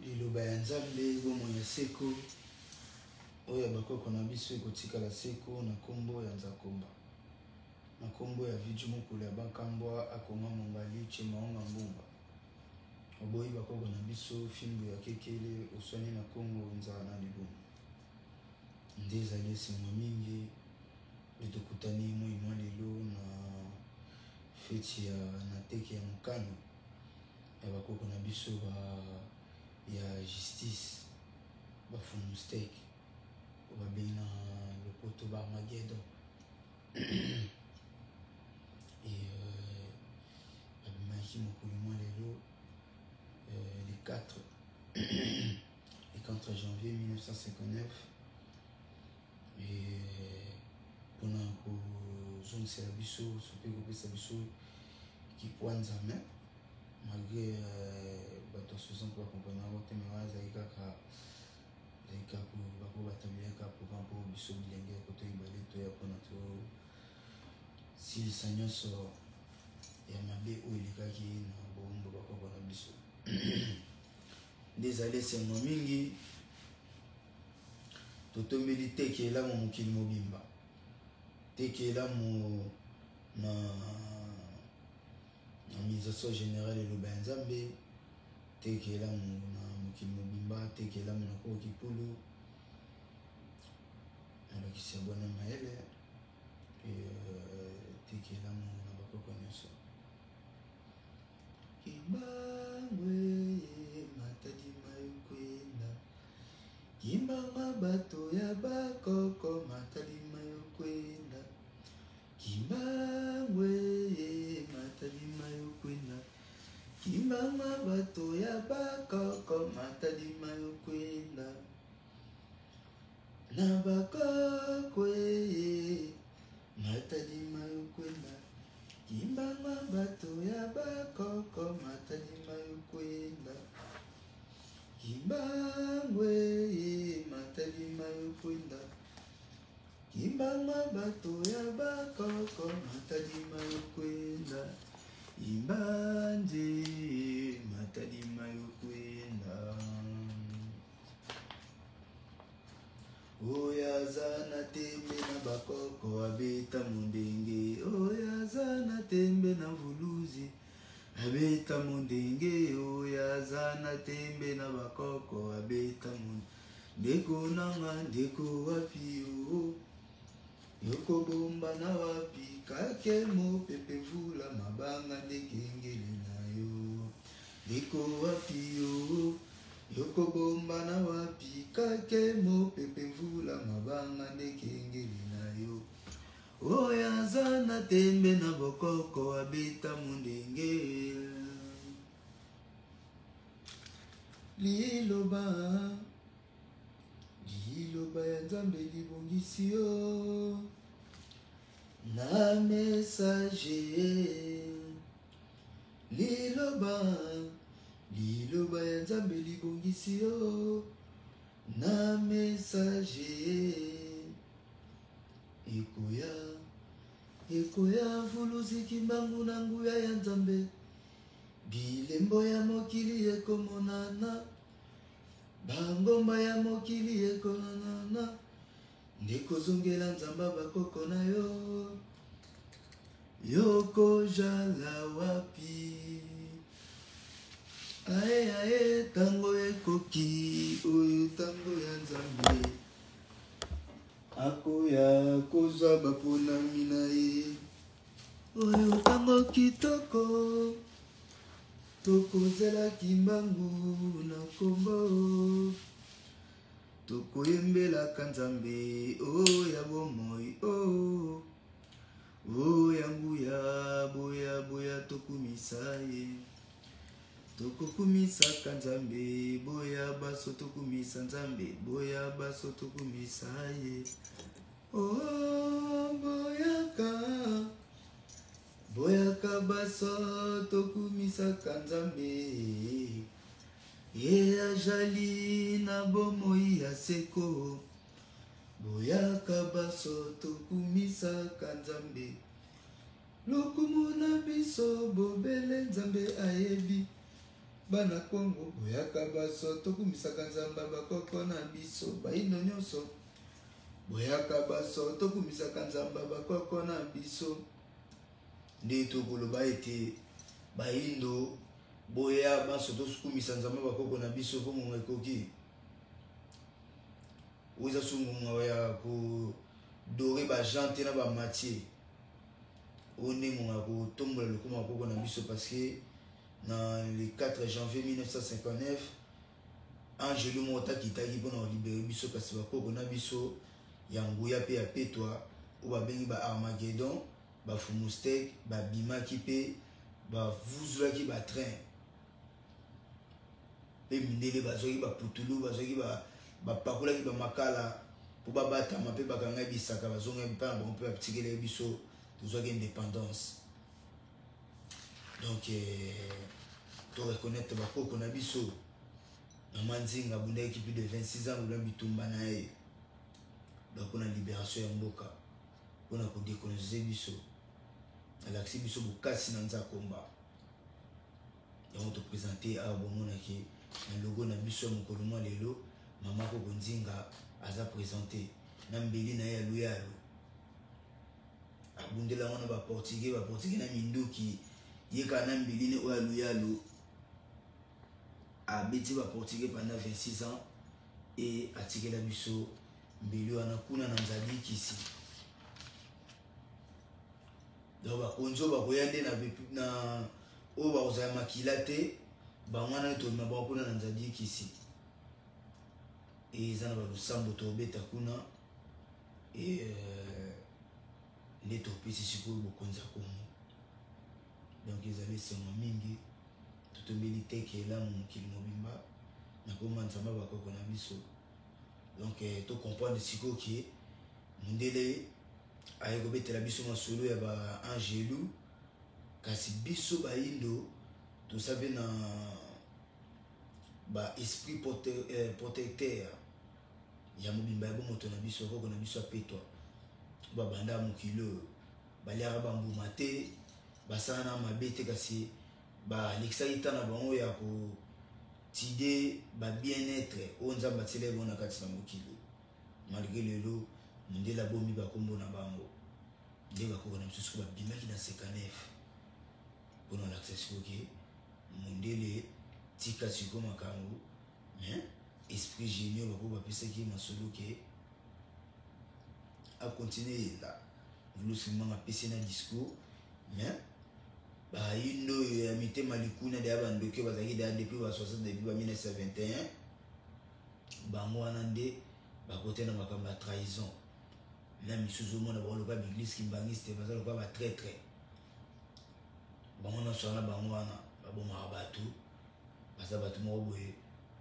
liloba ya nzambe bomoi ya seko oyo bakoko na biso ekotikala seko na kombo ya nzakomba na kombo ya viju mokolo ya bakambwa akonga mongali chemaonga mbumba oboyi bakoko na biso fimbu ya kekele oswani na kongo nzala na libumu nde ezali esengo mingi etokutani moi mwa lelo na feti ya na teke ya mokano ya bakoko na biso ya justice bafumu steak babengi na lopoto ba Armageddon babimaki mokolo mwa lelo le 4 janvier 1959 mpona kozongisela biso sope kopesa biso kipwa nzambe malgré bato sosan mpo bakomprene yango te me wana ezali kaka bako batameliaka programme mpo biso bilenge ya koto ibale toya mpona tosilisa nyonso ya mabe oyo elekaki na bombo bakoko na biso nde ezali esengo mingi totombeli teke elamu mokili mobimba teke elamu na administration générale eloba ya nzambe teke elamu na mokili mobimba teke elamu na koko kipulu nalakisi ya bwana mayele teke elamu na bakoko nyonso kimbangwe matadi mayokwenda kimbanga bato ya bakoko matadi mayokwenda kimbangwe matadi mayokwenda kimbanga bato ya bakoko matadi mayokwenda na bakokwe matadi mayokwenda kimbanga bato ya bakoko matadi mayokwenda kimbangwe matadi mayokwenda kimbanga bato ya bakoko matadi mayokwenda imbanje matadi mayokwenda oyo aza na tembe na bakoko abeta mondenge oyo aza na tembe na vuluzi abeta mondenge oyo aza na tembe na bakoko abeta mondenge ndeko nanga ndeko wapi yo yokobomba na wapi kake mopepe vula mabanga ndekengeli na yo ndeko wapi yo yokobomba na wapi kake mopepe vula mabanga ndekengeli na yo oyo aza na tembe na bokoko abeta mondenge liloba ya nzambe libongisi yo na message liloba ya nzambe libongisi yo na message ekoya vuluzi kimbangu na nguya ya nzambe bilembo ya mokili ekomonana bangomba ya mokili ekonana ndekozongela nzamba bakoko na yo yokozala wapi ae tango ekoki oyo tango ya nzambe akoya kozwa baponami na ye oyo tango kitoko tokozela kimbangu na kombo tokoyembelaka nzambe oya bomoi oya nguya boya tokumisa ye tokokumisaka nzambe boya baso tokumisa nzambe boya baso tokumisa ye boyaka baso tokumisaka nzambe ye ajali na bomoi ya seko boyaka baso tokumisaka nzambe lokumu na biso bobele nzambe ayebi bana Congo boyaka baso tokumisaka nzamba bakoko na biso baindo nyonso boyaka baso tokumisaka nzamba bakoko na biso nde tokoloba ete baindo boya baso tokumisa nzamba bakoko na biso po monga ekoki oza sungunga ya kodore bajante na bamatier one monga kotombola lokuma bakoko na biso parce que dans le 4 janvier 1959 Angelo Mota kitaki mpona kolibere biso kasi bakoko na biso ya nguya mpe ya petwa oyo babengi ba Armageddon bafumustek babimaki mpe bavuzulaki batrain mpe mindele bazwaki baputulu bazwaki bapakolaki bamakala mpo babatama mpe bakanga bisaka bazonga mpe na bango mpe batikeli biso tozwaki indépendance. Donc to reconnaître bakoko na biso Maman Nzinga abundaki plus de 26 ans na bitumba na ye mpona libération ya mboka mpona kodécoloniser biso alakisi biso bokasi na Nzakomba yango toprésente awa bomonaki na logo na biso ya mokolo mwa lelo mama koko Nzinga aza présenté na mbeli na ye ya luyalo abundela wana baportugais na minduki yeka na mbeli oyo ya luyalo abeti baportugais pendant 26 ans et atikela biso mbeli wana kuna na nzali kisi donc bakonzi oyo bakoya nde na oyo bakozala makila te bango wana tolima bango kuna na nzali kisi eza na balusambo tobeta kuna nde topesi sikoyo bokonzi ya Kongo donc ezali esengo mingi totombeli teke elamu mokili mobimba na koma nzamba bakoko na biso donc tocomprendre sikoyo ke mundele aye kobetela biso masolo ya ba Angelu kasi biso baindo tosabe na ba esprit protecteur ya mobimba ya bomoto na biso koko na biso apetwa babanda mokili oyo baliaka bambuma te basala na mabe te kasi balekisaki ntan na bango ya kotide babien-être oyo nzambe atiela ebongo na kati na mokili malgré lelo mondele abomi bakombo na bango nde bakoko na biso siko babimaki na 59 mpona olakisa sikoke mondele tika siko makambo esprit génieux bakoko bapesaki masolo ke akontinue yenda vulusimanga apesi na discours mais bayindo oyo ya mitema likuna deya bandoki bazalaki deya depuis ba 60 depuis ba 1921 bango wana nde bakote na makambo ya trahison na misusu omona bango lokola baeglise kimbangiste baza lokola batraître bango nyonso wana bango wana babomaka bato baza bato moko boye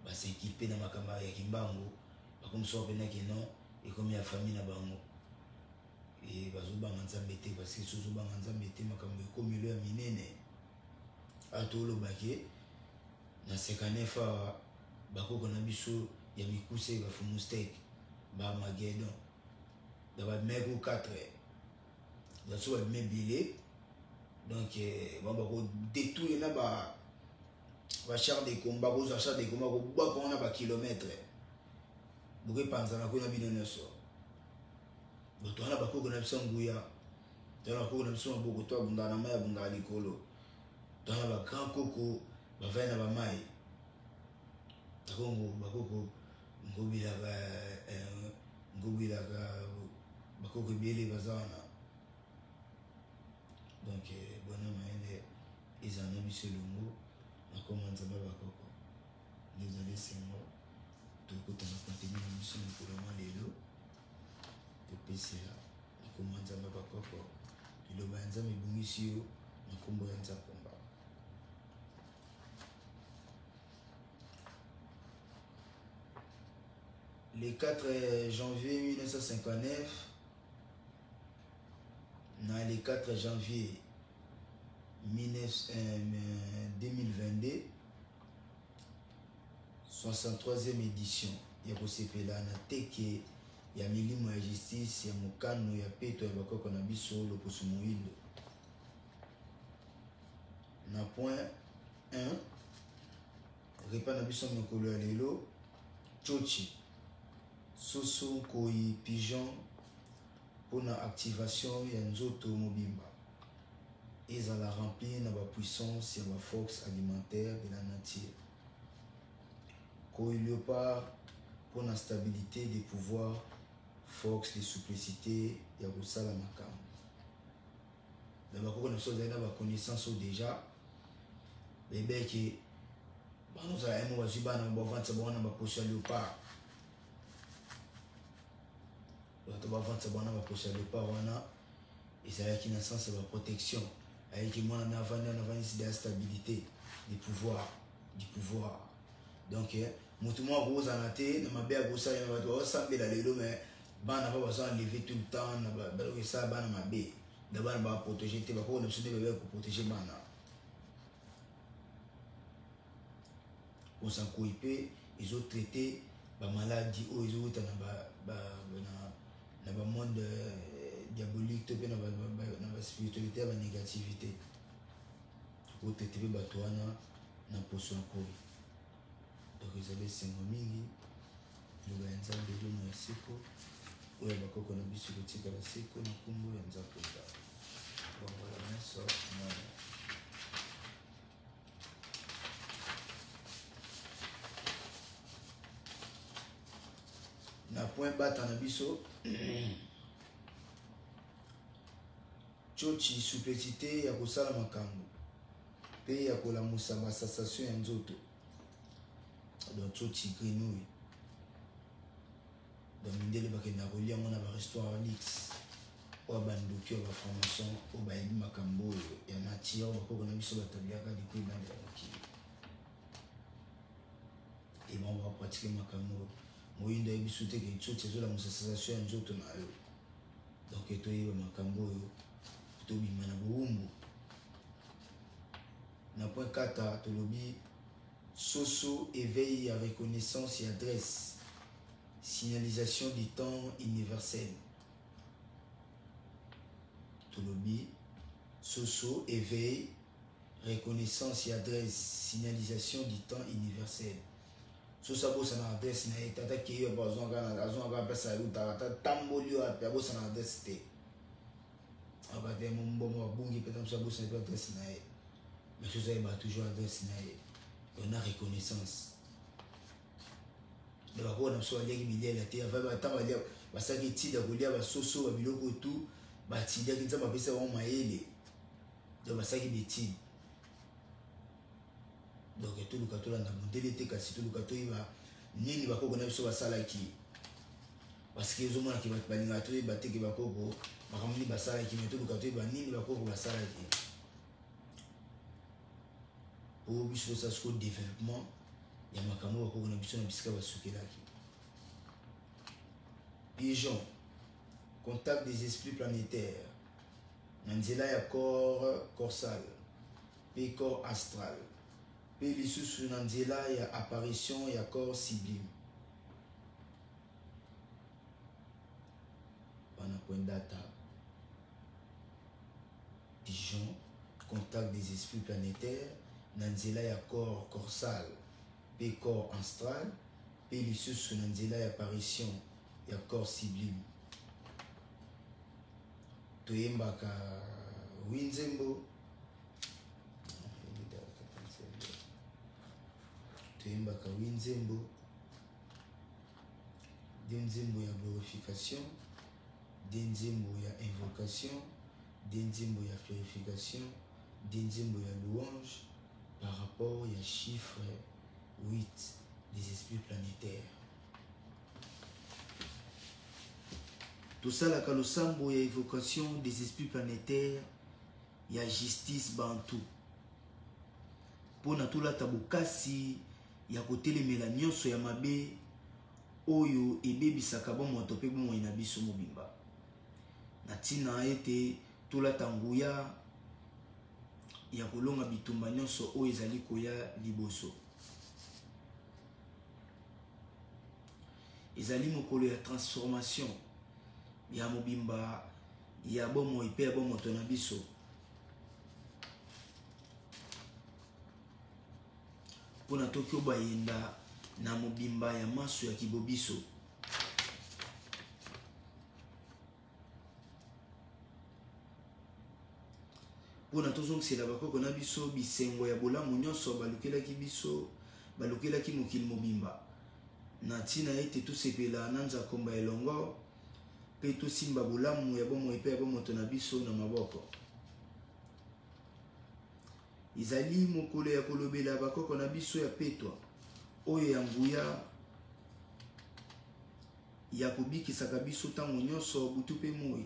basekipe na makambo ya kimbangu bakomisaka mpenaki non ekomi ya famille na bango bazobanga nzambe te parce que sozobanga nzambe te makambo ekomi elo ya minene atolobake na 59 awa bakoko na biso ya mikuse bafumustek baarmageddon da bameko 4 daso babime ebele donc bakodétruire na bachar de combat kozwa char de combat kobwaka wana bakilometre bokepanzana kuna bino nyonso bato wana bakoko na biso nguya tona bakoko na biso maboko to abundaka na mai abundaka likolo tona bagrand koko bavai na bamai takongo bakoko ngobilaka bakoko ebele baza wana donc bona mayele ezala na biso elongo nakoma nzambe bakoko nde ezali esengo tokotana kontenu na biso mokolo mwa lelo topesela nakoma nzambe bakoko liloba ya nzambe ebongisi yo na nkombo ya Nzakomba. Le 4 janvier 1959 na le 4 janvier 2022 63e édition ya kosepela na teke ya milimo ya justice ya mokano ya peto ya bakoko na biso loposo moyindo na point 1 repas na biso mokolo ya lelo chochi soso koi pigeon pour la activation ya nzoto mobimba ezala rempli na ba puissance ya ba force alimentaire de la nature. Koi léopard pour la stabilité des pouvoirs, force de supplicité ya kosala makambo. Na bakoko na biso na ba connaissance déjà bebe ki bano za emo bazwi bana ba vantsa bona ba posha léopard. Bato ba vantsa bona ba posha léopard wana ezalaki na sens ya ba protection ayeki mwana na vandi de la stabilité du pouvoir. Donc mutu mwa kozana te na mabe ya kosala ya bato basambela lelo mais bana ba bazo enlever tout le temps na ba ça bana mabe na bana ba protéger te ba ko na biso te bebe ko protéger bana on s'en coupe ils ont traité ba maladie ou ils ont na ba monde diabolique to na ba spiritualité ba négativité pour traiter ba to wana na poso ko. Donc ils allaient s'engomingi nous allons de l'eau na siko ou ya bakoko na biso kotika la siko na kumbo ya nzakoza. Bon voilà na so na point bata na biso chochi supplicité ya kosala makambo pe ya kolamusa ba sensation ya nzoto. Donc chochi grenouille donc mindele bakenda kolia mona ba restaurant Lix ou bandoki ba formation ou ba yebi makambo ya nature bakoko na biso batabiaka dikui na ndaki et bon on va pratiquer makambo moyindo yebi soute ke chochi zo la musasation ya nzoto na yo. Donc etoyeba makambo yo to bima na boumbu na point 4 tolobi soso éveil à reconnaissance et adresse signalisation du temps universel. Tolobi soso éveil reconnaissance et adresse signalisation du temps universel. Sosa bosa na adresse na tata ki yo bazon ga pesa lu tata tambolio a bosa na adresse te. Abade mon bon bungi peut-être ça bosa na adresse na e. Mais sosa ba toujours adresse na e. On a reconnaissance. De la bonne soirée qui milliers la terre va attendre dire parce que ti da kolia ba soso ba biloko tout ba ti dia ki nzamba pesa wa maele de ba saki beti donc tout le katola na mondele te kasi tout le katoyi ba nini ba koko na biso ba sala ki parce que zomona ki ba linga to ba te ki ba koko ba kamuni ba sala ki mais tout le katoyi ba nini ba koko ba sala ki pour biso ça ce développement ya makambo bakoko na biso na bisika basukelaki. Pigeon contact des esprits planétaires na nzela ya corps corsal pe corps astral pe lisusu na nzela ya apparition ya corps sublime. Pana point data Pigeon contact des esprits planétaires na nzela ya corps corsal pe corps astral pe lisusu na nzela ya apparition ya corps sublime. Toyembaka winzembo toyembaka winzembo denzembo ya glorification denzembo ya invocation denzembo ya purification denzembo ya louange par rapport ya chiffre 8 des esprits planétaires. Tout ça la kalosambo ya évocation des esprits planétaires ya justice bantu pona tula tabukasi ya kotelemela nyonso ya mabe oyo ebebisaka bomoto pe bomoi na biso mobimba na tina ete tula tanguya ya kolonga bitumba nyonso oyo ezali koya liboso. Ezali mokolo ya transformation ya mobimba ya bomoi pe ya bomoto na biso pona Tokyo bayenda na mobimba ya maso ya kibobiso. Pona tozongisela bakoko na biso bisengo ya bolamu nyonso balukelaki biso, balukelaki mokili mobimba. Na tina ete tosepela na nzakomba elongo pe tosimba bolamu ya bomoi pe ya bomoto na biso na maboko. Izali mokolo ya kolobela bakoko na biso ya petwa oyo ya nguya ya kobikisaka biso ntango nyonso butu pe moi.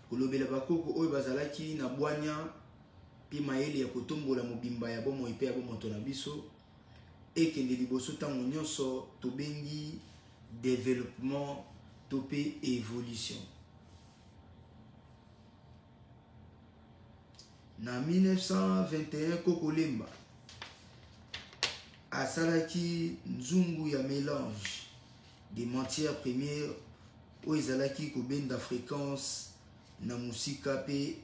Kolobela bakoko oyo bazalaki na bwanya pe mayele ya kotombola mobimba ya bomoi pe ya bomoto na biso ekende liboso ntango nyonso tobengi développement to pe évolution. Na 1921 Koko Lemba asalaki nzungu ya mélange des matières premières oyo ezalaki kobenda fréquence na musika pe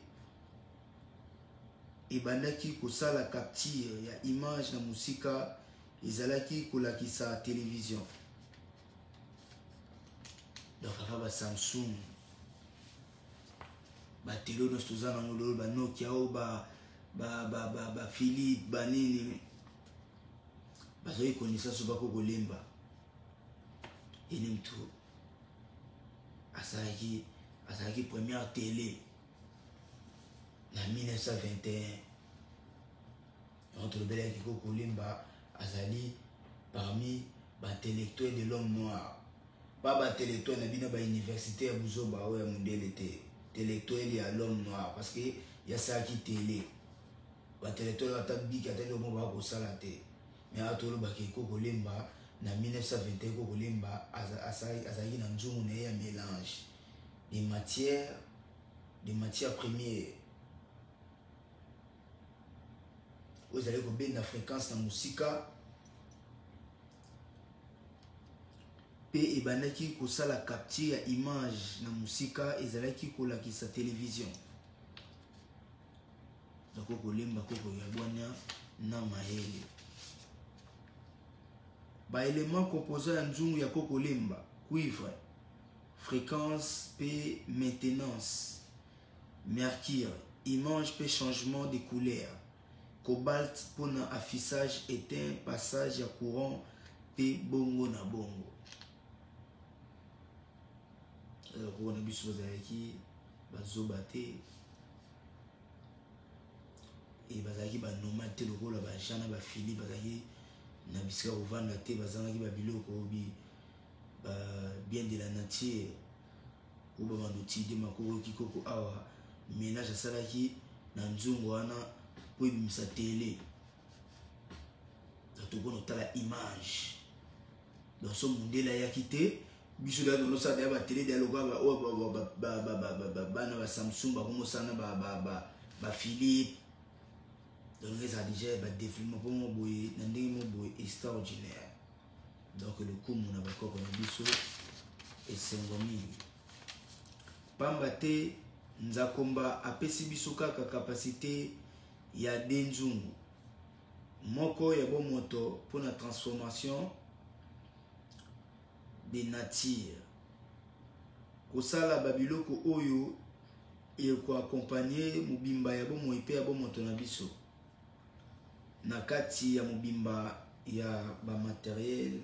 ebandaki kosala capture ya image na musika ezalaki kolakisa télévision. Donc aka ba Samsung ba telo no stozana ngolo ba Nokia o ba Philips ba nini bazoyi konisa so Koko Lemba ene mtu asalaki première télé na 1921. Entre le Koko Lemba azali parmi intellectuels de l'homme noir. Pas intellectuel na bina ba université ya Buzoba ou ya Mundele te. Intellectuel ya l'homme noir parce que ya ça qui télé. Ba intellectuel ata big ata le mo ba ko sala te. Mais atolo ba Koko Lemba na 1921 Koko Lemba azali na nzungu na ya mélange des matières premières. Vous allez combien la fréquence na musika pe ebanaki kosala capture ya image na musika ezalaki kolakisa télévision. Donc Koko Lemba koko ya bwanya na mayele. Ba élément composant ya nzungu ya Koko Lemba: cuivre, fréquence pe maintenance, mercure, image pe changement de couleur, cobalt pour un affichage éteint, passage à courant pe bongo na bongo. Alors on a vu chose avec bazobate et bazaki ba nomate le rôle ba jana ba fili bazaki na bisika ovanda te bazanaki ba biloko obi ba bien de la nature ou ba mandoti de makoko kikoko awa ménage asalaki na nzungu wana po ebimisa télé tokona tala image dans son mundela yaki te biso da no sa da ba télé da loka ba na Samsung ba komo sana ba Philips. Donc ça a déjà ba développement pour moi boy na ndenge mo boy extraordinaire. Donc le coup mon abako na biso esengomi pamba te nzakomba apesi biso kaka capacité ya denzungu moko ya bomoto pour la transformation de nature kosala babiloko oyo eko accompagner mobimba ya bomoi pe ya bomoto na biso na kati ya mobimba ya ba matériel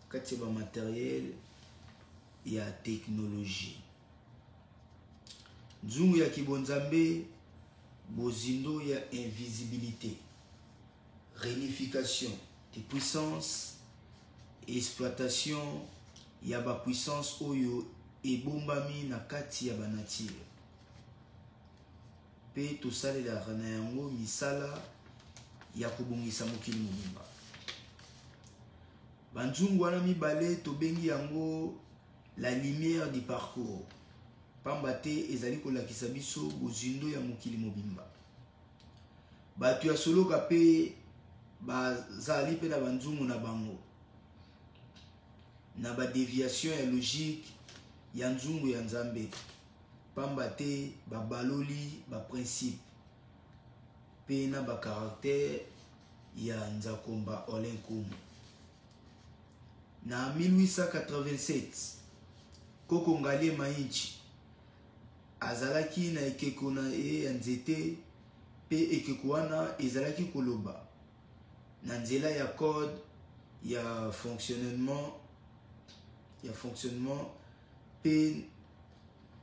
kati ya ba matériel ya technologie. Nzungu ya kibonzambe bozindo ya invisibilité, réunification de puissance, exploitation ya ba puissance oyo ebombami na kati ya ba nature pe tosalela na yango misala ya kobongisa mokili mobimba. Banzungu wana mibale tobengi yango la lumière du parcours pamba te ezali kolakisa biso bozindo ya mokili mobimba. Bato ya soloka pe bazali pe na banzungu na bango na ba déviation ya logique ya nzungu ya nzambe pamba te babaloli ba principe pe na ba caractère ya Nzakomba Olen Kumu. Na 1887 Koko Ngale Mainchi azalaki na ekeko na ye ya nzete pe ekeko wana ezalaki koloba na nzela ya code ya fonctionnement pe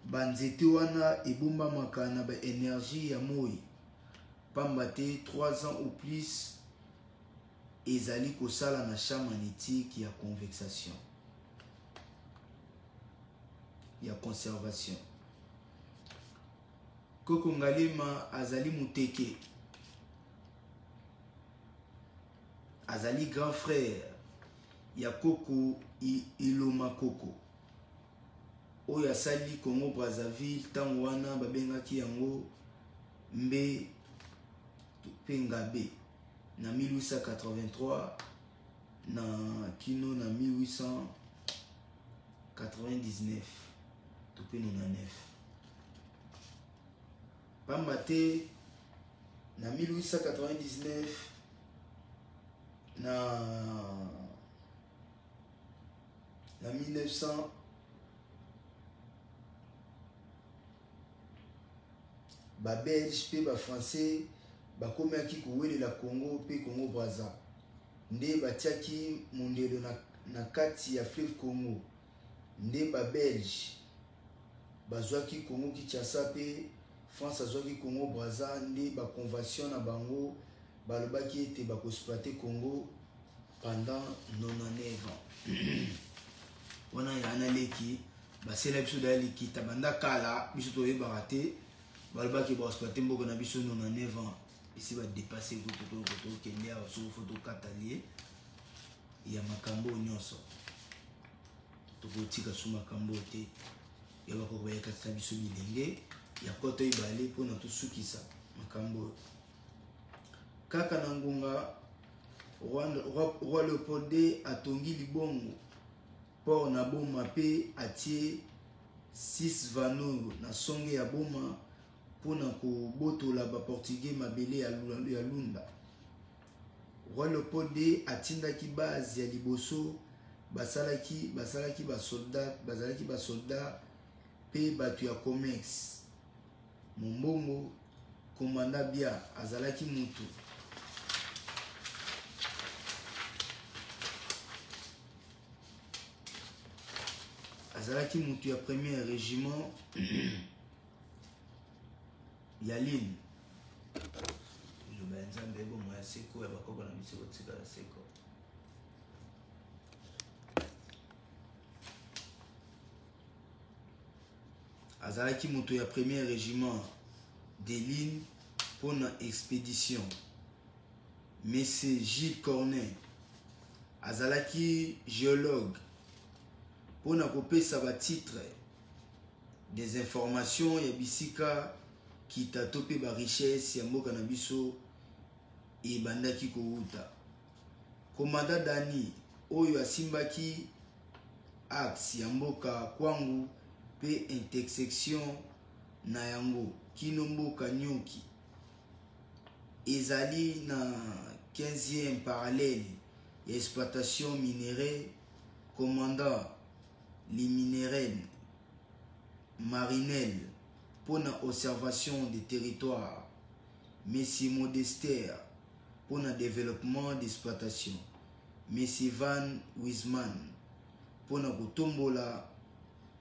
banzete wana ebombamaka na ba énergie ya moi pamba te 3 ans ou plus ezali kosala na champ magnétique ya convexation ya conservation. Koko Ngalema azali muteke, azali grand frère ya Koko Iloma Koko oyo asali Congo Brazzaville tango wana babengaki yango Mbe Pengabe na 1883 na kino na 1899 topé 99 pamba te na 1899 na 1900 ba Belge pe ba Français bakomaki kowelela Congo pe Congo Brazza nde batiaki mondelo na kati ya fleuve Congo nde ba Belge bazwaki Congo Kinshasa pe France azwaki Congo Brazza nde ba convention na bango balobaki ete bakoexploiter Congo pendant 99 ans. Wana yana leki basela biso da leki tabanda kala biso toyebaka te balobaki baexploiter mboka na biso 99 ans. Ici va dépasser koto kende ya so photo katalier ya makambo nyonso tokotika su makambo te ya bakoko bayekata biso bilenge ya koto ibale mpona tosukisa makambo kaka na ngunga roi Leopold II atongi libongo port na boma pe atie 6 vano na songe ya boma pona kobotola ba portugais mabele ya lunda. Roi Leopold II atindaki base ya liboso bazalaki ba soldat pe bato ya Comex. Mombongo Komanda Bia azalaki mutu ya premier régiment ya ligne nzambe bomo ya seko ya bakoko na biso kotika ya seko. Azalaki mutu ya premier régiment des lignes pour une expédition. Monsieur Gilles Cornet azalaki géologue pour na kopesa ba titre des informations ya bisika kita tope ba richesse ya mboka na biso e bandaki kouta. Komanda Dani oyo asimbaki axe ya mboka kwangu pe intersection na yango kino mboka nyoki ezali na 15e parallèle ya exploitation minérale. Commandant les minérales marinelles pour la observation des territoires. Monsieur Modester pour le développement d'exploitation. Monsieur Van Wiesman pour la tombola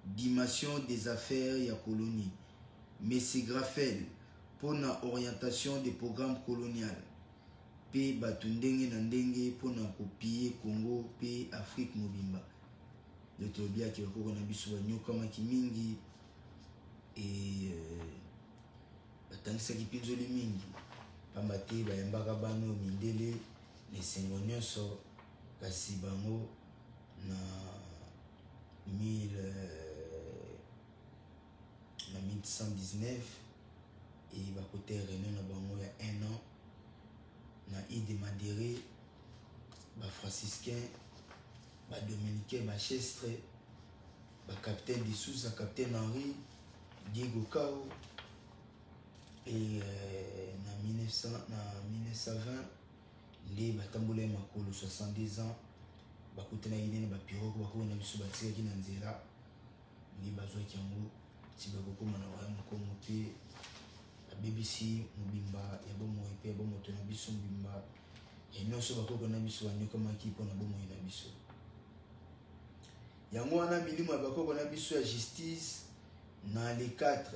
dimension des affaires et la colonie. Monsieur Graffel pour la orientation des programmes coloniaux. Pe batundenge na ndenge pour na copier Congo pe Afrique mobimba. Yotobia ki okoko na biso banyoka maki mingi et batangisaki pinzoli mingi pamba te bayambaka bano mindele esengo nyonso kasi bango na 1119 et bakote réunion na bango ya 1 an na Île de Madéré ba franciscain Dominicain Bachestre, capitaine de Sousa, capitaine Henri, Diego Cao, et en 1920, les Batamboulé Makolo, 70 ans, Bakutana Yine, Bapirogue, Bakuna Bisubati, Kinanzela, les Bazoua Kiango, Tibako Manawa, Mokomote, BBC, Mubimba, Yabomo, Yabo Motonabiso, Mubimba, et non seulement Nabiso, Nyokamaki, Ponabo, Nabiso. Yango wana milimo Bakoko Nabiso à justice, dans les 4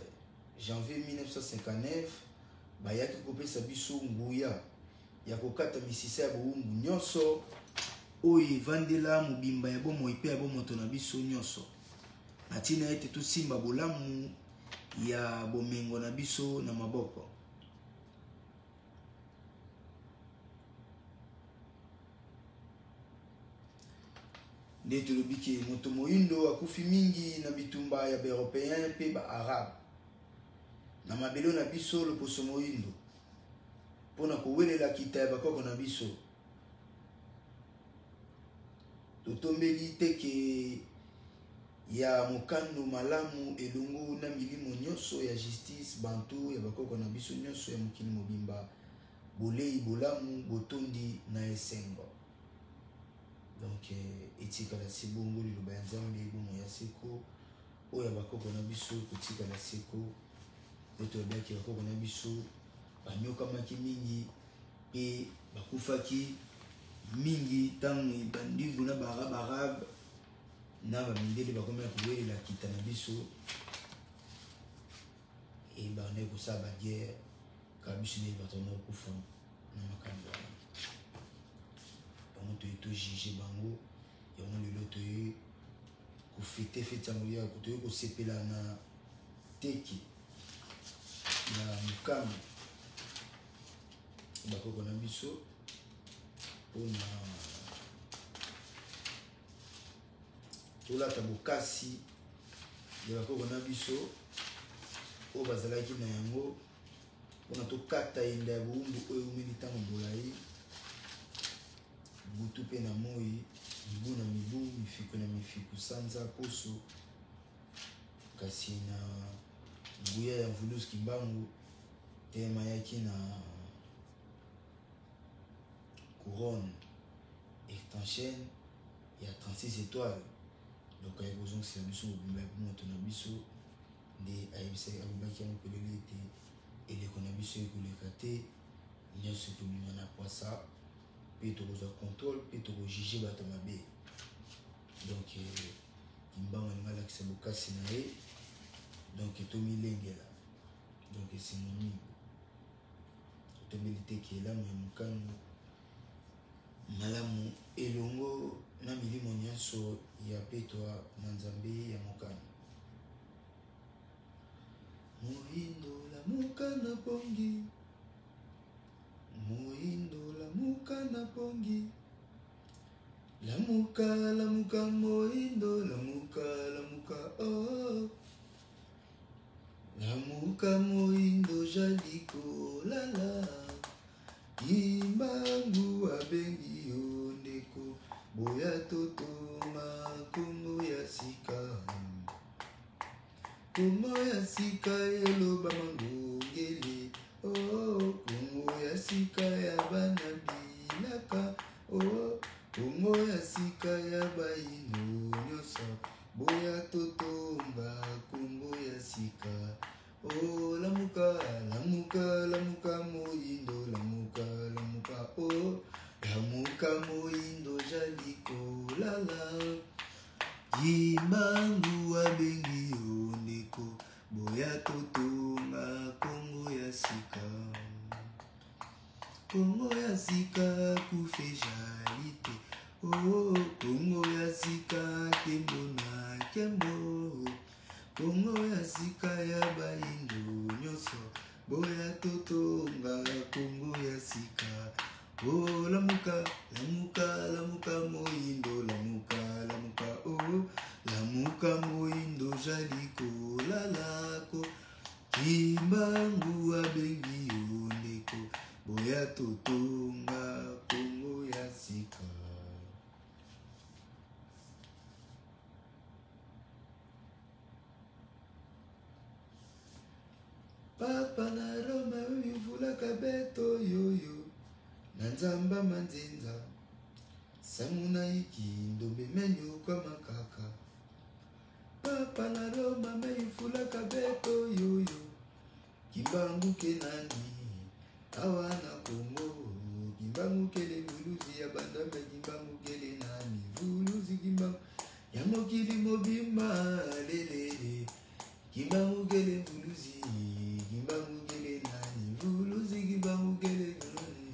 janvier 1959, Bayaki Kopé Sabiso Nguya, Yakokata Misisa ya Boumbu Nyoso, Oye Vandela Mubimba Yabo Moipe Yabo Motonabiso Nyoso. Natina ete tout simba bolamu ya bomengo na biso na maboko. Ndeto lobiki moto moindo akufi mingi na bitumba ya Européen pe ba Arabe. Na mabelo na biso le poso moindo. Pona kowelela kita ya bakoko na biso. Totombeli teke ya mokano malamu elongo na milimo nyonso ya justice bantu ya bakoko na biso nyonso ya mokili mobimba bolei bolamu botondi na esengo. Donc etika la sibongo liloba ya nzambe bomo ya seko oya bakoko na biso kotika la seko eto yaki bakoko na biso banyokamaki mingi pe bakufaki mingi tangi bandigu na barabe na bamindele bakomela kowelela kita na biso e bane kosala baguerre kaka biso nde bato na kokufa na makambo wana. Yango toye tojuge bango, yango lelo toye kofete fete yango ya toye kosepela na teki na mokano bakoko na biso mpona tolata bokasi ya bakoko na biso oyo bazalaki na yango mpona tokata yenda ya boumbu oyo umeli ntango molai butu mpe na moi mibu na mibu mifiku na mifiku sanza poso kasi na nguya ya Vulus Kimbangu tema yaki na couronne étanchène ya 36 étoiles. Donc il y a besoin que c'est un biso moto na biso nde ayebisaki alobaki yango pelele ete eleko na biso ekoleka te nyonso tobima na poisa mpe tokozwa contrôle mpe tokojuge bato mabe. Donc Kimbangu alingi alakisa bokasi na ye donc tomilengela donc esimonigo totombeli teke elamu ya mokano malamu elongo na milimo nyonso ya petwa na nzambe ya mokano. Moindo la mukana pongi, moindo la mukana pongi, la muka moindo la muka oh, la muka moindo jaliko lala, Kimbangu abengi yo ndeko boya totoma kongo ya sika. Kongo ya sika eloba mangongele oh, kongo ya sika ya bana bilaka oh, kongo ya sika ya baino nyonso boya totomba kongo ya sika oh, lamuka moindo lamuka oh, lamuka moindo jaliko lala, Kimbangu abengi yo ndeko boya totonga kongo ya sika. Kongo ya sika kufe jalite oh, kongo ya sika kembo na kembo, kongo ya sika ya baindo nyonso boya totonga kongo ya sika oh, lamuka moindo lamuka oh, lamuka moindo jaliko lalako, Kimbangu abengi yo ndeko boya totonga kongo ya sika. Papa na Roma yuvulaka beto yoyo na nzamba manzinza samuna iki ndombe menyu kwa makaka. Papa na Roma yuvulaka beto yoyo kimbangu kenani awana Kongo kimbangu kele vuluzi ya bandambe kimbangu kele nani vuluzi kimbangu ya mokili mobimba lelele kimbangu kele vuluzi kimbangu kele nani vuluzi kimbangu kele nani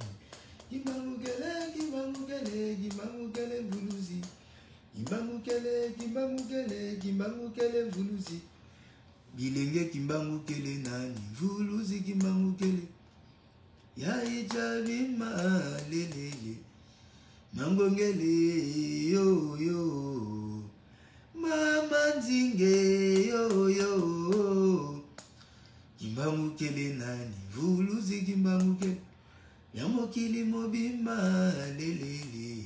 kimbangu kele kimbangu kele kimbangu kele vuluzi kimbangu kele kimbangu kele kimbangu kele vuluzi bilenge kimbangu kele nani vuluzi kimbangu kele ya ijabima lelele mangongele yo yo mama nzinge yo yo kimbangu kele nani vuluzi kimbangu kele ya mokili mobimba lelele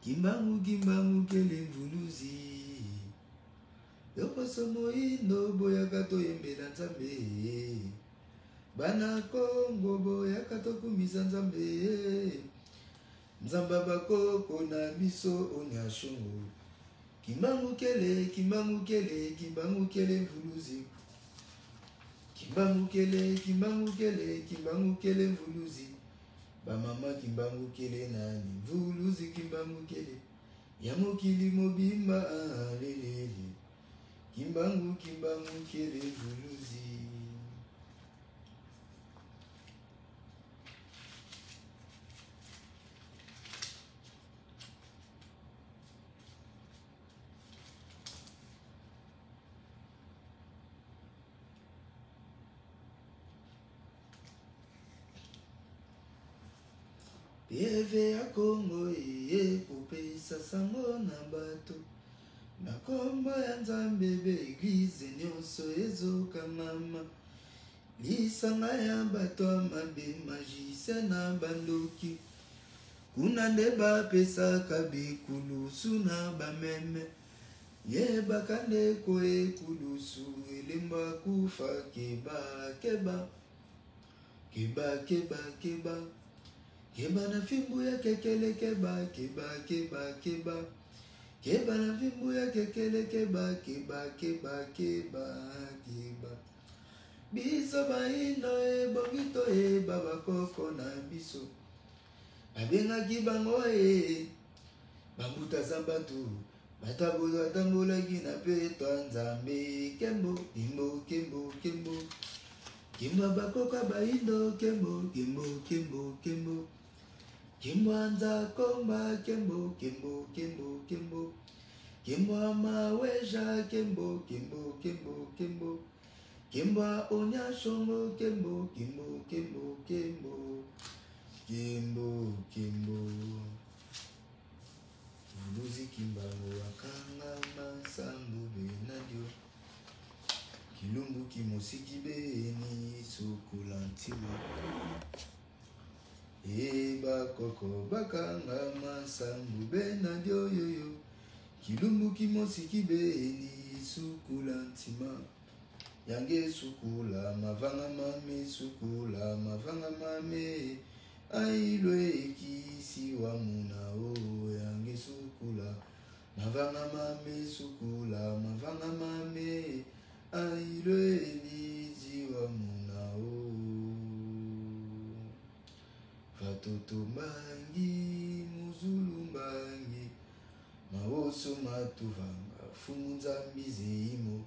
kimbangu kimbangu kele vuluzi yokoso moindo boyaka toyembela nzambe bana Kongo boyaka tokumisa nzambe nzamba bakoko na biso onyashungu kimbangu kele kimbangu kele kimbangu kele vuluzi kimbangu kele kimbangu kele kimbangu kele vuluzi bamama kimbangu kele nani vuluzi kimbangu kele ya mokili mobimba lelele kimbangu kimbangu kele vuluzi. Eve ya Kongo popesa sango na bato na kombo ya Nzambe be eglize nyonso ezokamama lisanga ya bato mabe magise na bandoki kuna nde bapesaka bikulusu na bameme yebaka ndeko ekulusu elemba kufa keba keba keba keba keba keba na fimbu ya kekele keba keba keba keba keba na fimbu ya kekele keba keba keba keba keba biso baino ebongito bakoko na biso babengaki bango bambuta za bato batambolaki na peto ya Nzambe kembo kembo kembo kembo kembo bakoka baindo kembo kembo kembo kembo kembo anza komba kembo kembo kembo kembo kembo maweja kembo kembo kembo kembo kembo onyashongo kembo kembo kembo kembo kembo kembo vuluzi kimbango wakanga masambu benadio kilumbu kimosiki beni sukula ntima bakoko bakanga masambu benadio yoyo kilumbu kimosiki beni sukula ntima yange sukula mavanga mame sukula mavanga mame ailwe ekisi wa munao yange sukula mavanga mame sukula mavanga mame ailwe elizi wa munao fatoto mbangi muzulu mbangi maoso matuvanga funza mbizeimo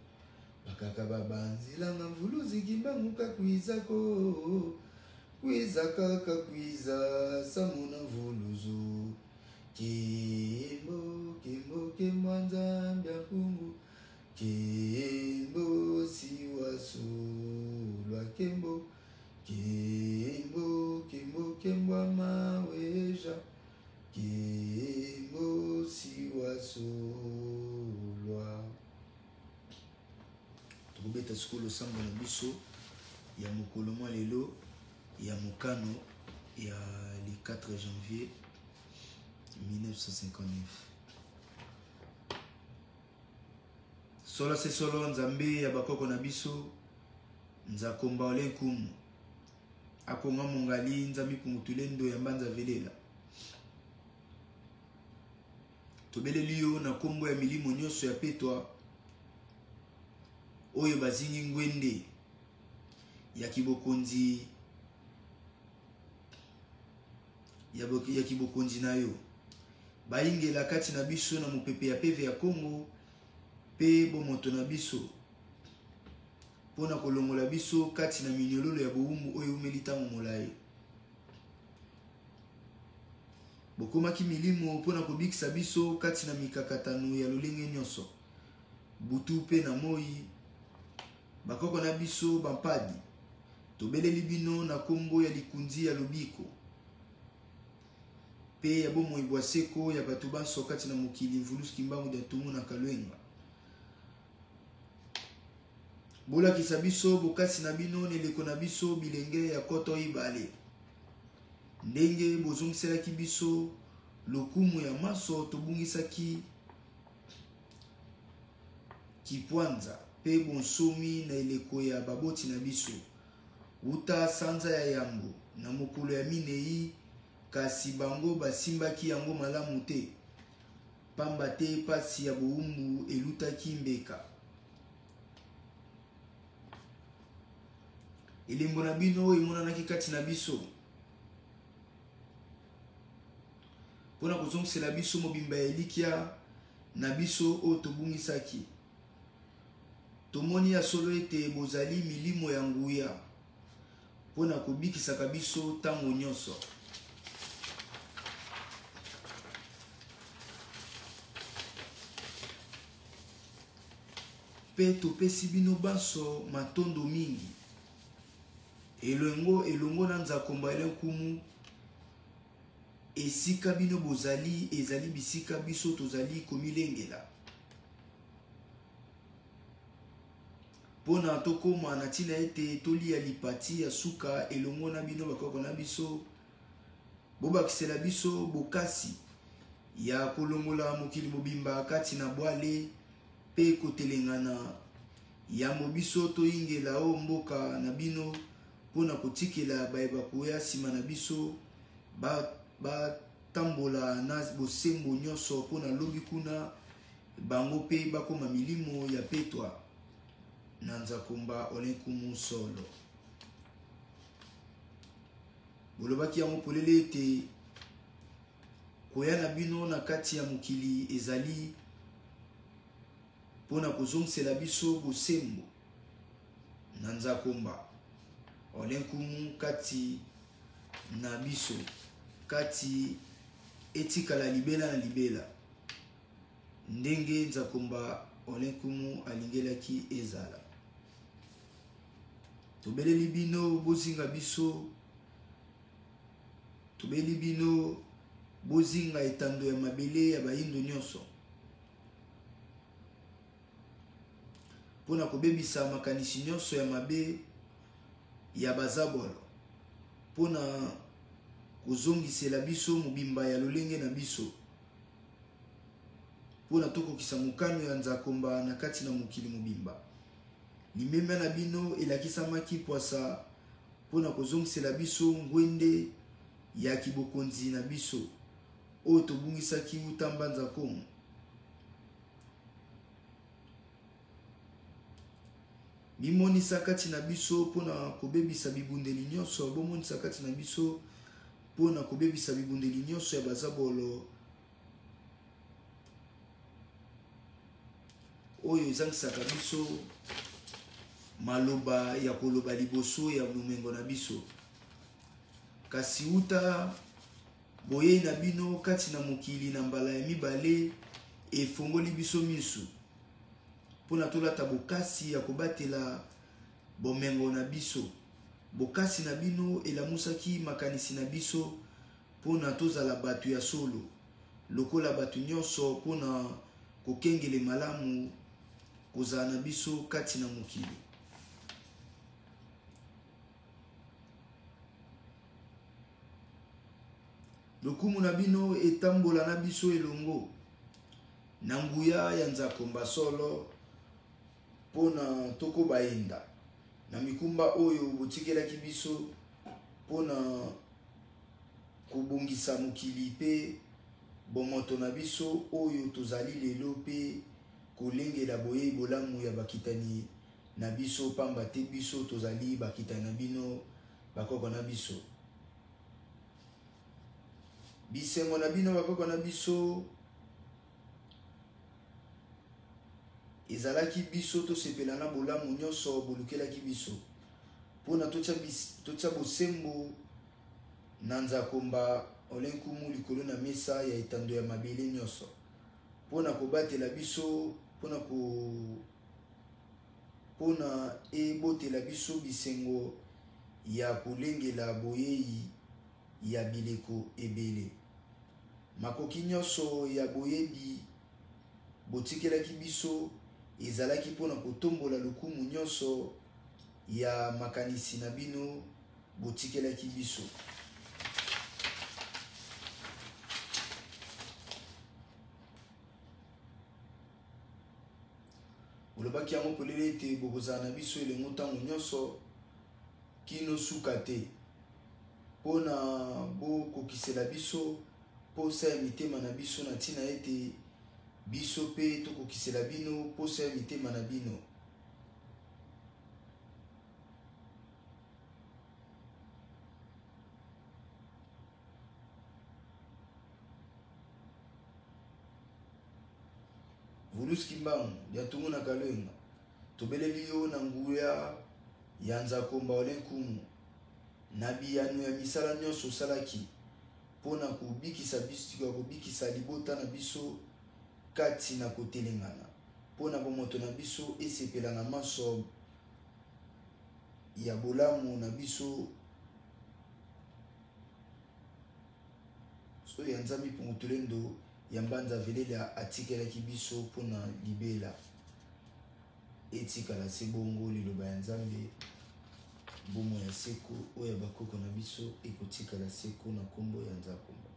bakaka babanzilanga mvuluzi kimbanguka kwizako kwiza kaka kwiza samuna vuluzu kimbo kimbo kimbo Nzambe akungu kimbo siwasulwa kimbo kimbo kimbo kimbo maweja kimbo siwasulwa tokobeta sikolo sambo na biso ya mokolo mwa lelo ya mokano ya le 4 janvier 1959 solo se solo Nzambe ya bakoko na biso nzakomba ole nkumu akonga mongali nzambi pungutule ndo ya mbanza velela tobeleli yo na kombo ya milimo nyonso ya petwa oyo bazingi ngwende ya kibokonzi ya kibokonzi na yo baingela kati na biso na mopepe ya peve ya Kongo pe bomoto na biso pona kolongola biso kati na minyololo ya bowumbu oyo umeli ntango molayi bokomaki milimo pona kobikisa biso kati na mikakatano ya lolenge nyonso butu pe na moi bakoko na biso bampadi tobeleli bino na kombo ya likunzi ya lobiko pe ya bomoi bwa seko ya bato banso kati na mokili mvuluski mbangu ya tumu na kalwenga bolakisa biso bokasi na bino neleko na biso bilenge ya koto ibale ndenge bozongiselaki biso lokumu ya maso tobungisaki kipwanza pe bonsomi na eleko ya baboti na biso uta sanza ya yambo na mokolo ya minei kasi bango basimbaki yango malamu te pamba te pasi ya bowumbu elutaki mbeka elembo na bino emonanaki kati na biso pona kozongisela biso mobimba ya elikya na biso oyo tobungisaki tomoni ya solo ete bozali milimo ya nguya pona kobikisaka biso ntango nyonso pe topesi bino banso matondo mingi elongo na nzakomba ele nkumu esika bino bozali ezali bisika biso tozali komilengela pona tokoma na ntina ete tolia lipati ya suka elongo na bino bakoko na biso bobakisela biso bokasi ya kolongola mokili mobimba kati na bwale pe kotelengana ya mobiso toingela o mboka na bino pona kotikela bayeba koya nsima na biso batambola na bosembo nyonso pona lobi kuna bango pe bakoma milimo ya petwa na nzakomba ole nkumu solo bolobaki yango polele ete koya na bino na kati ya mokili ezali pona kozongisela biso bosembo na nzakomba ole nkumu kati na biso kati etikala libela na libela ndenge nzakomba ole nkumu alingelaki ezala tobeleli bino bozinga biso tobeli bino bozinga etando ya mabele ya bayindo nyonso pona kobebisa makanisi nyonso ya mabe ya bazabolo pona kozongisela biso mobimba ya lolenge na biso pona tokokisa mokano ya nzakomba na kati na mokili mobimba limemia na bino elakisamaki pwasa pona kozongisela biso ngwende ya kibokonzi na biso oyo tobungisaki uta mbanza Kongo bimonisa kati na biso pona kobebisa bibundeli nyonso bomonisa kati na biso pona kobebisa bibundeli nyonso ya bazabolo oyo ezangisaka biso maloba ya koloba liboso ya lumengo na biso kasi uta boye na bino kati na mokili na mbala ya mibale efongoli biso misu pona tolata bokasi ya kobatela bomengo na biso bokasi na bino elamusaki makanisi na biso pona tozala bato ya solo lokola bato nyonso pona kokengele malamu kozala na biso kati na mokili lokumu na bino etambola na biso elongo na nguya ya nzakomba solo pona toko baenda na mikumba oyo botikelaki biso pona kobongisa mokili pe bomoto na biso oyo tozali lelo pe kolengela boye bolamu ya bakitani na biso pamba te biso tozali bakitani na bino bakoko na biso. Bisengo na bino bakoko na biso ezalaki biso tosepela na bolamu nyonso bolukelaki biso pona totya bosembo na nzakomba olenkumu likolo na mesa ya etando ya mabele nyonso pona kobatela biso pona ebotela biso bisengo ya kolengela boyei ya bileko ebele. Makoki nyonso ya boyebi botikelaki biso ezalaki pona kotombola lokumu nyonso ya makanisi na bino botikelaki biso. Olobaki yango polele ete bokozala na biso elengo ntango nyonso kino suka te pona bokokisela biso posa ya mitema na biso na ntina ete biso pe tokokisela bino posa ya mitema na bino. Vuluski mbangu ya tungu na kalenga tobeleli yo na nguya ya nzakomba olenkumu na biyano ya misala nyonso osalaki pona kobikisa biso kobikisa libota na biso kati na kotelengana pona bomoto na biso esepela na maso ya bolamu na biso so ya nzambi pungutulendo ya mbanza velela atikelaki biso pona libela etikala se bongo liloba ya nzambe bomo ya seko oyo bakoko na biso ekotikala seko na kombo ya nzakomba.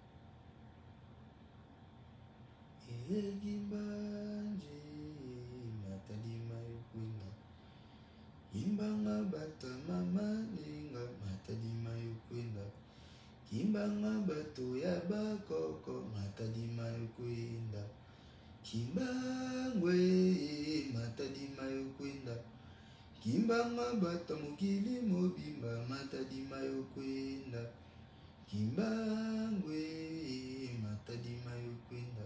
Egimbanje matadima yokwina imbanga bata mama nenga matadima yokwenda kimbanga bato ya bakoko matadima yokwenda kimbangwe matadima yokwenda kimbanga bato mokili mobimba matadima yokwenda kimbangwe matadima yokwenda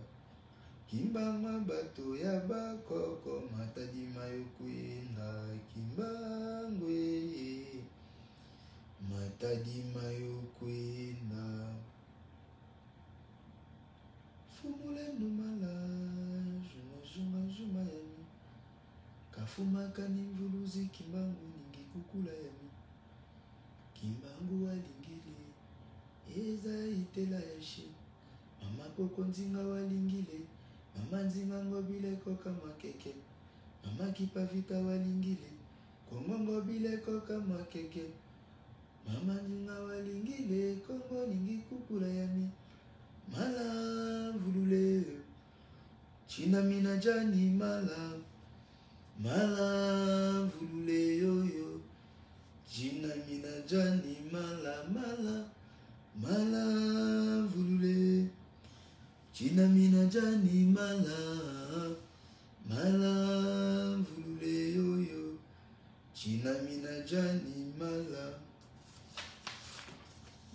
kimbanga bato ya bakoko matadima yokwenda kimbangwe matadima yokwenda fumulendo mala juma yami kafumaka ni mvuluzi kimbangu ningi kukula yami kimbangu walingile eza itela yashi mama koko nzinga walingile mama nzinga ngobileko kama keke mama kipavita walingile kongo ngobileko kama keke mama nzinga walingile kongo ningi kukula yami mala vulule china mina jani mala vulule yoyo china mina jani mala vulule china mina jani mala vulule yoyo china mina jani mala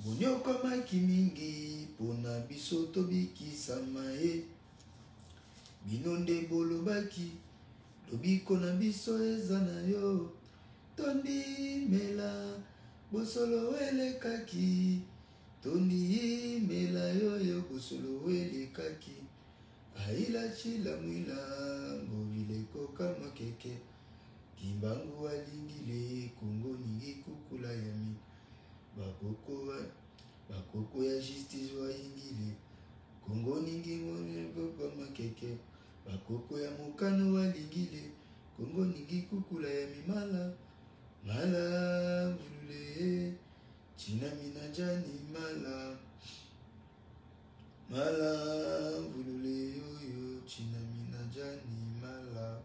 bonyoko maki mingi pona biso tobikisama ye bino nde bolobaki lobiko na biso eza na yo tondimela bosolo elekaki tondimela yoyo bosolo elekaki aila chila mwila ngobileko kama keke kimbangu alingile kongo ningi kukula yami bakoko ya justice waingile kongo ningi ngobileko kama keke bakoko ya mokano walingile kongo ningi kukula ya mimala vulule china mina jani mala vulule yoyo china mina jani mala.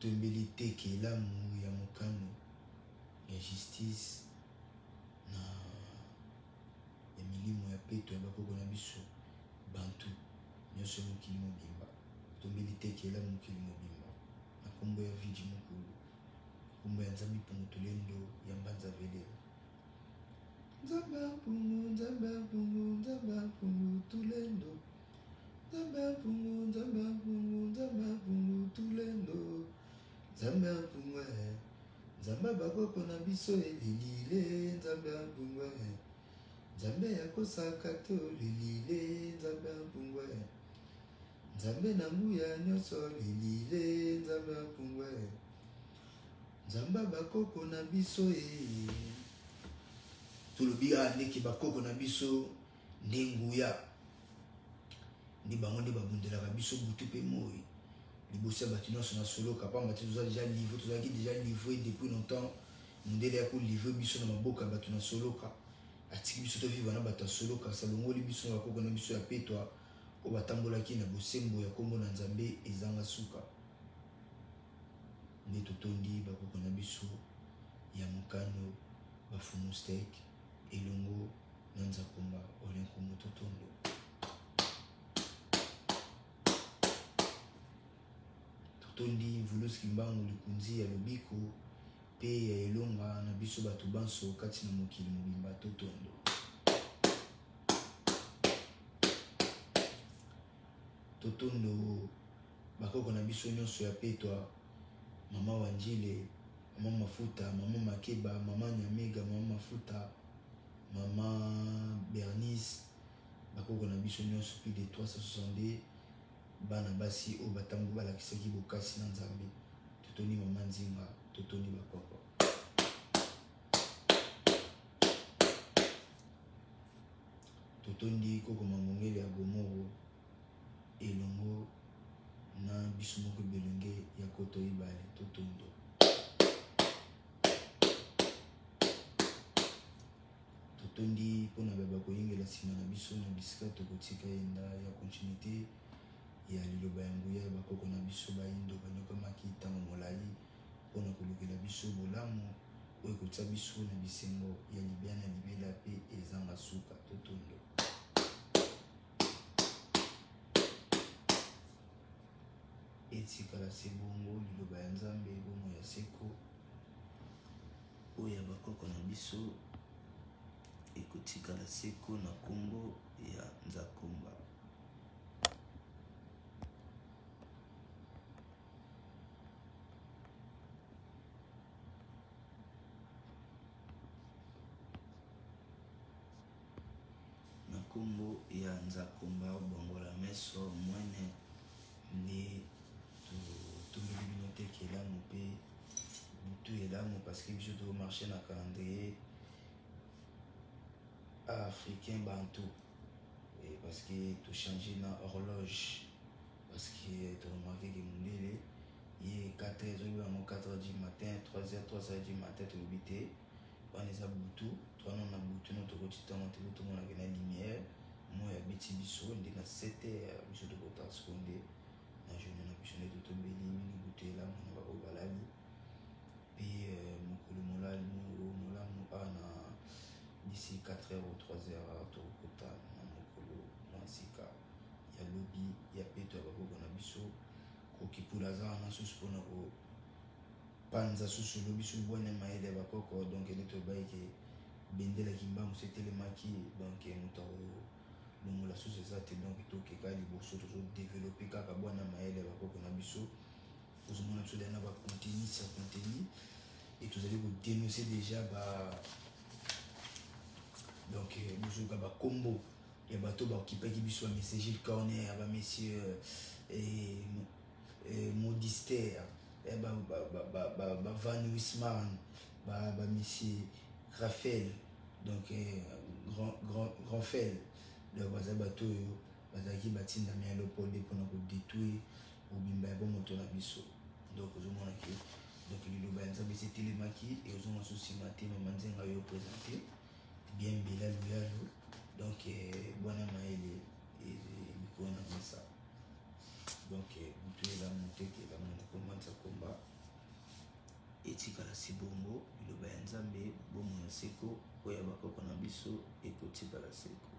tombeli teke lamu ya mokano ya justice na ya milimo ya peto ya bakoko na biso bantu nyonso ya mokili mobimba. Tombeli teke lamu mokili mobimba na kombo ya viji mokulu, kombo ya nzambe mpungu tolendo ya mbanza velela. Nzambe mpungu, nzambe mpungu, nzambe mpungu tulendo. Nzambe mpungu, nzambe mpungu, nzambe mpungu tulendo. Nzambe mpungu, nzambe bakoko na biso elilile. Nzambe mpungu, nzambe yakosaka to lilile. Nzambe mpungu, nzambe na nguya nyonso lilile. Nzambe mpungu, nzambe bakoko na biso tolobika ndeki bakoko na biso nde nguya ndi bango nde babundelaka biso butu mpe moi liboso ya bato nyonso na soloka pamba te tozalaki déjà livré depuis longtemps. Mondele ya kolivre biso na maboka ya bato na soloka atiki biso tovivre na bato ya soloka salongoli biso na bakoko na biso ya petwa oyo batambolaki na bosembo ya kombo na nzambe ezanga suka. Nde totondi bakoko na biso ya mokano bafumu stek elongo na nzakomba olenkombo totondo. Totondi Mvuluski Mbangu likunzi ya lobiko pe ya elonga na biso bato banso kati na mokili mobimba totondo. Totondo bakoko na biso nyonso ya petwa, mama Wanjile, mama Mafuta, mama Makeba, mama Nyamega, mama Mafuta, mama Bernice, bakoko na biso nyonso plus de 362 bana basi o batambu balakisaki bokasi na nzambe. Totoni mama Nzinga, totoni bakoko. Totondi koko mangongele ya Gomoro elongo na biso moko belenge ya koto ibale totondo. Totondi pona baba koyengela sima na biso na bisika tokotika yenda ya continuité ya liloba ya nguya bakoko na biso bayindo banyokamaki ntango molai mpona kolukela biso bolamu oyo kotia biso na bisengo ya libia na libela pe ezanga suka totondo. Etikala se bongo liloba ya nzambe bomo ya seko oyo ya bakoko na biso ekotikala seko na kombo ya nzakomba. Na kombo ya nzakomba bongola meso mwene nde tombeli bino teke elamu mpe butu elamu parce que biso tomarche na calendrier africain bantu parce que tochange na horloge parce que toremarke ke mondele ye 4h ezobi yango 4h du matin 3h du matin tolobi te wana eza butu twana na butu no tokoti ntango te tomonake na lumière moi abeti biso nde na 7h biso tokota seconde na journée na biso nde totombeli mingi butu elamu na baoyo balali mpe mokolo molamu ana d'ici 4h ou 3h tokota na mokolo mwansika ya lobi ya peto ya bakoko na biso kokipula aza wana susu mpona kopanza susu lobi so bwana mayele ya bakoko donc nde tobayike bendelaki mbangu setelemaki donc moto longola susu eza te donc tokeka liboso tozodeveloppe kaka bwana mayele ya bakoko na biso ozomona biso dana bacontenu sur contenu et tozali kodénoncer déjà donc bozoka bakombo ya bato bakipaki biso ya messager corner ya bamessieurs Modister Van Wisman bamessier Raphaël donc grand fel donc baza bato oyo bazalaki batindami ya lopolde mpona kodétruire mobimba ya bomoto na biso donc ozomonaki donc liloba ya nzambe esetelemaki e ozomona so nsima te mama nzenga oyo présente bien mbela luyalo donc bwana mayele likolo na mesa donc butu elamu teke elamu nzakomba etikala si bongo liloba ya nzambe bomoi ya seko oyo bakoko na biso ekotikala seko.